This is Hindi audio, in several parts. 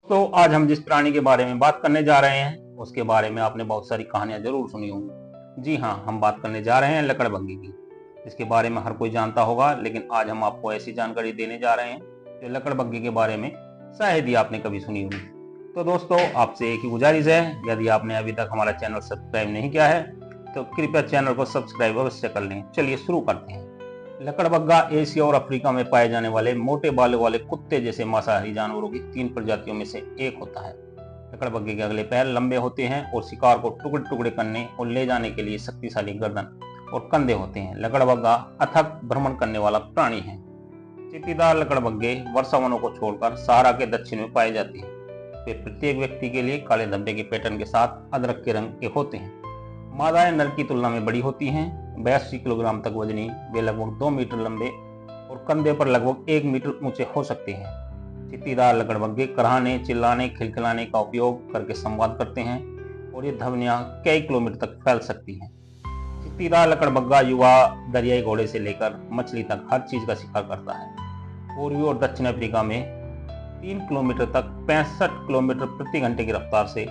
तो आज हम जिस प्राणी के बारे में बात करने जा रहे हैं उसके बारे में आपने बहुत सारी कहानियां जरूर सुनी होंगी। जी हाँ, हम बात करने जा रहे हैं लकड़बग्घे की। इसके बारे में हर कोई जानता होगा, लेकिन आज हम आपको ऐसी जानकारी देने जा रहे हैं जो लकड़बग्घे के बारे में शायद ही आपने कभी सुनी होगी। तो दोस्तों, आपसे एक ही गुजारिश है, यदि आपने अभी तक हमारा चैनल सब्सक्राइब नहीं किया है तो कृपया चैनल को सब्सक्राइब अवश्य कर लें। चलिए शुरू करते हैं। लकड़बग्घा एशिया और अफ्रीका में पाए जाने वाले मोटे बालों वाले कुत्ते जैसे मांसाहारी जानवरों की 3 प्रजातियों में से एक होता है। लकड़बग्घे के अगले पैर लंबे होते हैं और शिकार को टुकड़े टुकड़े करने और ले जाने के लिए शक्तिशाली गर्दन और कंधे होते हैं। लकड़बग्घा अथक भ्रमण करने वाला प्राणी है। चित्तीदार लकड़बग्घे वर्षावनों को छोड़कर सहारा के दक्षिण में पाए जाते हैं। वे प्रत्येक व्यक्ति के लिए काले धब्बे के पैटर्न के साथ अदरक के रंग के होते हैं। मादाएं नर की तुलना में बड़ी होती हैं। 82 किलोग्राम तक वजनी वे लगभग 2 मीटर लंबे और कंधे पर लगभग 1 मीटर ऊंचे हो सकते हैं। चित्तीदार लकड़बग्घे कराहने, चिल्लाने, खिलखिलाने का उपयोग करके संवाद करते हैं और ये ध्वनियां कई किलोमीटर तक फैल सकती हैं। चित्तीदार लकड़बग्घा युवा दरियाई घोड़े से लेकर मछली तक हर चीज का शिकार करता है। पूर्वी और दक्षिण अफ्रीका में 3 किलोमीटर तक 65 किलोमीटर प्रति घंटे की रफ्तार से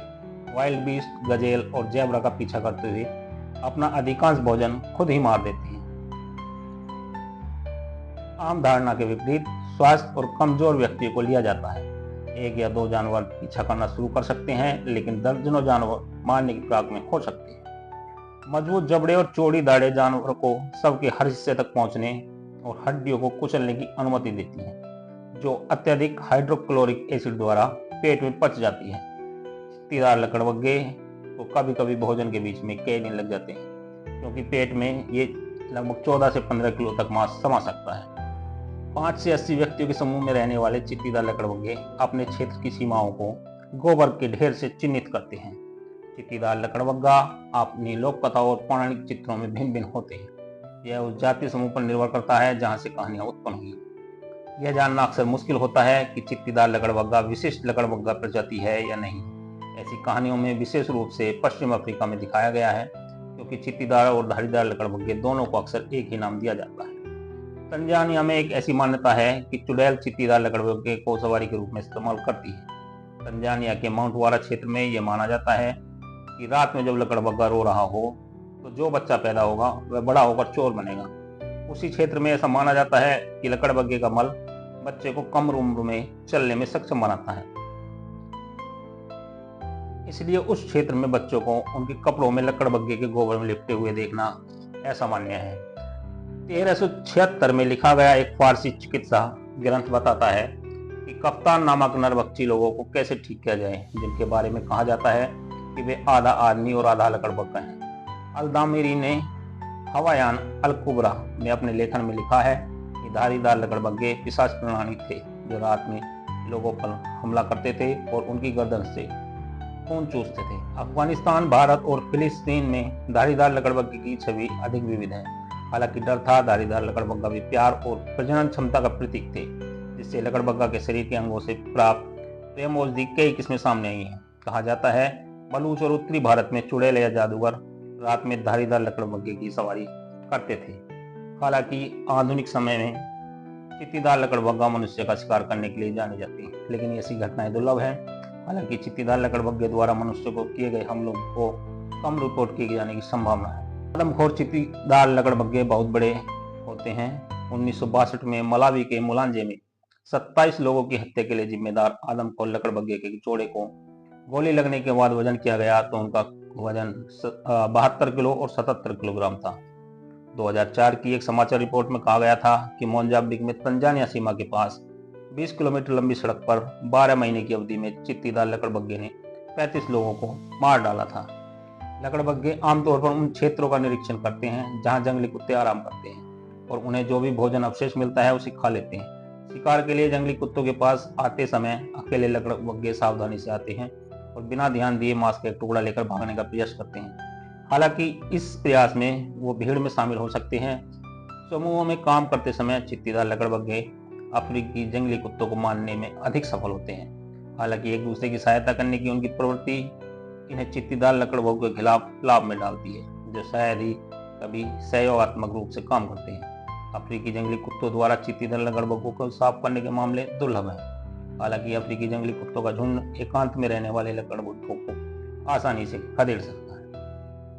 वाइल्ड बीस्ट, गजेल और जेब्रा का पीछा करते हुए अपना अधिकांश भोजन खुद ही मार देते हैं। आम धारणा के विपरीत स्वास्थ्य और कमजोर व्यक्तियों को लिया जाता है। 1 या 2 जानवर पीछा करना शुरू कर सकते हैं, लेकिन दर्जनों जानवर मारने की फिराक में हो सकते हैं। मजबूत जबड़े और चौड़ी दाढ़ें जानवर को सबके हर हिस्से तक पहुंचने और हड्डियों को कुचलने की अनुमति देती हैं, जो अत्यधिक हाइड्रोक्लोरिक एसिड द्वारा पेट में पच जाती है। चित्तीदार लकड़बग्घे को कभी कभी भोजन के बीच में कई दिन लग जाते हैं, क्योंकि पेट में ये लगभग 14 से 15 किलो तक मांस समा सकता है। 5 से 80 व्यक्तियों के समूह में रहने वाले चित्तीदार लकड़बग्घे अपने क्षेत्र की सीमाओं को गोबर के ढेर से चिन्हित करते हैं। चित्तीदार लकड़बग्घा अपनी लोक कथाओं और पौराणिक चित्रों में भिन्न भिन्न होते हैं। यह उस जातीय समूह पर निर्भर करता है जहां से कहानियां उत्पन्न हुई। यह जानना अक्सर मुश्किल होता है कि चित्तीदार लकड़बग्घा विशिष्ट लकड़बग्घा प्रजाति है या नहीं। ऐसी कहानियों में विशेष रूप से पश्चिम अफ्रीका में दिखाया गया है, क्योंकि चित्तीदार और धारीदार लकड़बग्घे दोनों को अक्सर एक ही नाम दिया जाता है। तंजानिया में एक ऐसी मान्यता है कि चुड़ैल चित्तीदार लकड़बग्घे को सवारी के रूप में इस्तेमाल करती है। तंजानिया के माउंट वारा क्षेत्र में यह माना जाता है कि रात में जब लकड़बग्घा रो रहा हो तो जो बच्चा पैदा होगा वह बड़ा होकर चोर बनेगा। उसी क्षेत्र में ऐसा माना जाता है कि लकड़बग्घे का मल बच्चे को कम उम्र में चलने में सक्षम बनाता है, इसलिए उस क्षेत्र में बच्चों को उनके कपड़ों में लकड़बग्घे के गोबर में लिपटे हुए देखना असामान्य है। 1376 में लिखा गया एक फारसी चिकित्सा ग्रंथ बताता है कि कप्तान नामक नरभक्षी लोगों को कैसे ठीक किया जाए, जिनके बारे में कहा जाता है कि वे आधा आदमी और आधा लकड़बग्घा हैं। अल-दामिरी ने हवायान अल-कुबरा में अपने लेखन में लिखा है कि धारीदार लकड़बग्घे पिशाच प्राणी थे जो रात में लोगों पर हमला करते थे और उनकी गर्दन से खून चूसते थे। अफगानिस्तान, भारत और फिलिस्तीन में धारीदार लकड़बग्घे की छवि अधिक विविध है। हालांकि डर था, धारीदार लकड़बग्घा भी प्यार और प्रजनन क्षमता का प्रतीक थे, जिससे लकड़बग्घा के शरीर के अंगों से प्राप्त प्रेम औषधि कई किस्में सामने आई हैं। कहा जाता है बलूच और उत्तरी भारत में चुड़ैल या जादूगर रात में धारीदार लकड़बग्घे की सवारी करते थे। हालांकि आधुनिक समय में चित्तीदार लकड़बग्घा मनुष्य का शिकार करने के लिए जानी जाती है, लेकिन ऐसी घटनाएं दुर्लभ है। हालांकि चित्तीदार लकड़बग्घे द्वारा मनुष्य को किए गए हमलों को कम रिपोर्ट किए जाने की संभावना है। आदमखोर चित्तीदार लकड़बग्घे बहुत बड़े होते हैं। 1962 में मलावी के मुलांजे में 27 लोगों की हत्या के लिए जिम्मेदार आदमखोर लकड़बग्घे के जोड़े को गोली लगने के बाद वजन किया गया तो उनका वजन 72 किलो और 77 किलोग्राम था। 2004 की एक समाचार रिपोर्ट में कहा गया था कि मोजाम्बिक में तंजानिया सीमा के पास 20 किलोमीटर लंबी सड़क पर 12 महीने की अवधि में चित्तीदार लकड़बग्घे ने 35 लोगों को मार डाला था। लकड़बग्घे आमतौर पर उन क्षेत्रों का निरीक्षण करते हैं जहां जंगली कुत्ते आराम करते हैं और उन्हें जो भी भोजन अवशेष मिलता है उसे खा लेते हैं। शिकार के लिए जंगली कुत्तों के पास आते समय अकेले लकड़बग्घे सावधानी से आते हैं और बिना ध्यान दिए मांस का एक टुकड़ा लेकर भागने का प्रयास करते हैं। हालांकि इस प्रयास में वो भीड़ में शामिल हो सकते हैं। समूहों में काम करते समय चित्तीदार लकड़बग्घे अफ्रीकी जंगली कुत्तों को मारने में अधिक सफल होते हैं। हालांकि एक दूसरे की सहायता करने की उनकी प्रवृत्ति इन्हें चित्तीदार लकड़बग्घों के खिलाफ लाभ में डालती है, जो शायद ही कभी सहयोगात्मक रूप से काम करते हैं। अफ्रीकी जंगली कुत्तों द्वारा चित्तीदार लकड़बग्घों को साफ करने के मामले दुर्लभ हैं। हालांकि अफ्रीकी जंगली कुत्तों का झुंड एकांत में रहने वाले लकड़बग्घों को आसानी से खदेड़ सकता है।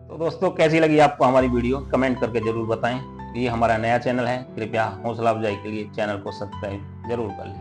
तो दोस्तों, कैसी लगी आपको हमारी वीडियो, कमेंट करके जरूर बताएं। ये हमारा नया चैनल है, कृपया हौसला अफजाई के लिए चैनल को सब्सक्राइब जरूर कर लें।